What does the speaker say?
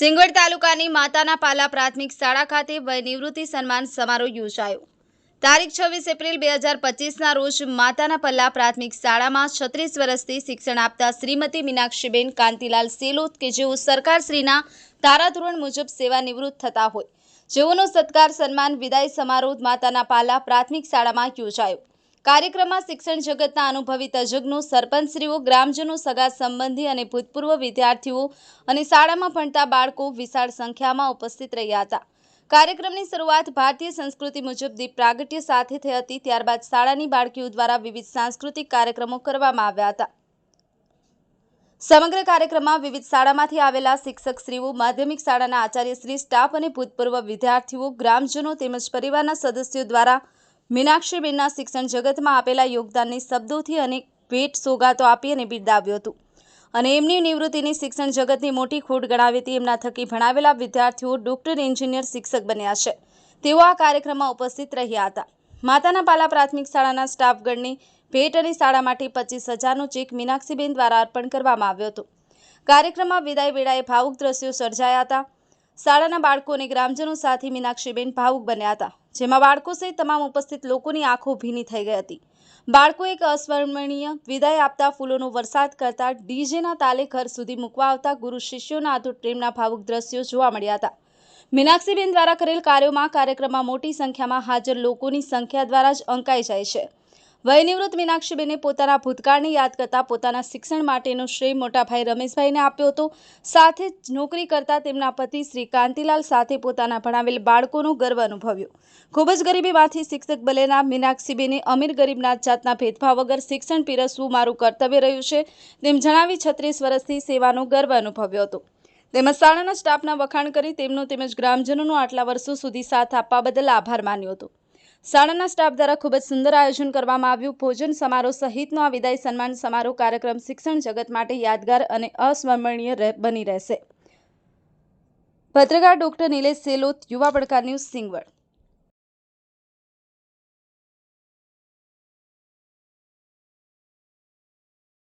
સિંગવડ તાલુકાની માતાના પાલા પ્રાથમિક શાળા ખાતે વય નિવૃત્તિ સન્માન સમારોહ યોજાયો। તારીખ 26 એપ્રિલ 2025ના રોજ માતાના પલ્લા પ્રાથમિક શાળામાં 36 વર્ષથી શિક્ષણ આપતા શ્રીમતી મીનાક્ષીબેન કાંતિલાલ સેલોત કે જેઓ સરકારશ્રીના ધારાધોરણ મુજબ સેવા નિવૃત્ત થતા હોય, જેઓનો સત્કાર સન્માન વિદાય સમારોહ માતાના પાલા પ્રાથમિક શાળામાં યોજાયો। કાર્યક્રમમાં શિક્ષણ જગતના અનુભવી તજજ્ઞો, સરપંચશ્રીઓ, ગ્રામજનો, સગા સંબંધી અને ભૂતપૂર્વ વિદ્યાર્થીઓ અને શાળામાં ભણતા બાળકો વિશાળ સંખ્યામાં ઉપસ્થિત રહ્યા હતા। કાર્યક્રમની શરૂઆત ભારતીય સંસ્કૃતિ મુજબ દીપ પ્રાગટ્ય સાથે થઈ હતી। ત્યારબાદ શાળાની બાળકીઓ દ્વારા વિવિધ સાંસ્કૃતિક કાર્યક્રમો કરવામાં આવ્યા હતા। સમગ્ર કાર્યક્રમમાં વિવિધ શાળામાંથી આવેલા શિક્ષકશ્રીઓ, માધ્યમિક શાળાના આચાર્યશ્રી, સ્ટાફ અને ભૂતપૂર્વ વિદ્યાર્થીઓ, ગ્રામજનો તેમજ પરિવારના સદસ્યો દ્વારા મીનાક્ષીબેનના શિક્ષણ જગતમાં આપેલા યોગદાનને શબ્દોથી અને ભેટ સોગાતો આપી અને બિરદાવ્યું હતું અને એમની નિવૃત્તિની શિક્ષણ જગતની મોટી ખોટ ગણાવી હતી। એમના થકી ભણાવેલા વિદ્યાર્થીઓ ડોક્ટર, એન્જિનિયર, શિક્ષક બન્યા છે, તેઓ આ કાર્યક્રમમાં ઉપસ્થિત રહ્યા હતા। માતાના પાલા પ્રાથમિક શાળાના સ્ટાફગણની ભેટ અને શાળા માટે 25,000નો ચેક મીનાક્ષીબેન દ્વારા અર્પણ કરવામાં આવ્યો હતો। કાર્યક્રમમાં વિદાય વેળાએ ભાવુક દ્રશ્યો સર્જાયા હતા। શાળાના બાળકો અને ગ્રામજનો સાથે મીનાક્ષીબેન ભાવુક બન્યા હતા, જેમાં બાળકો સહિત તમામ ઉપસ્થિત લોકોની આંખો ભીની થઈ ગઈ હતી। બાળકો એક અસ્મરણીય વિદાય આપતા, ફૂલોનો વરસાદ કરતા, ડીજેના તાલે ઘર સુધી મૂકવા આવતા ગુરુ શિષ્યોના અતૂટ પ્રેમના ભાવુક દ્રશ્યો જોવા મળ્યા હતા। મીનાક્ષીબેન દ્વારા કરેલ કાર્યોમાં કાર્યક્રમમાં મોટી સંખ્યામાં હાજર લોકોની સંખ્યા દ્વારા જ અંકાઈ જાય છે। વયનિવૃત્ત મીનાક્ષીબેને પોતાના ભૂતકાળને યાદ કરતા પોતાના શિક્ષણ માટેનો શ્રેય મોટાભાઈ રમેશભાઈને આપ્યો હતો। સાથે જ નોકરી કરતા તેમના પતિ શ્રી કાંતિલાલ સાથે પોતાના ભણાવેલ બાળકોનો ગર્વ અનુભવ્યો। ખૂબ જ ગરીબીમાંથી શિક્ષક બનેલા મીનાક્ષીબેને અમીર ગરીબ નાત જાતના ભેદભાવ વગર શિક્ષણ પીરસવું મારું કર્તવ્ય રહ્યું છે તેમ જણાવી 36 વર્ષથી સેવાનો ગર્વ અનુભવ્યો હતો। તેમજ શાળાના સ્ટાફના વખાણ કરી તેમનો તેમજ ગ્રામજનોનો આટલા વર્ષો સુધી સાથ આપવા બદલ આભાર માન્યો હતો। શાળાના સ્ટાફ દ્વારા ખૂબ જ સુંદર આયોજન કરવામાં આવ્યું। ભોજન સમારોહ સહિતનો આ વિદાય સન્માન સમારોહ કાર્યક્રમ શિક્ષણ જગત માટે યાદગાર અને અસ્મરણીય બની રહેશે। પત્રકાર ડોક્ટર નિલેશ સેલોત, યુવા પડકાર ન્યૂઝ, સિંગવડ।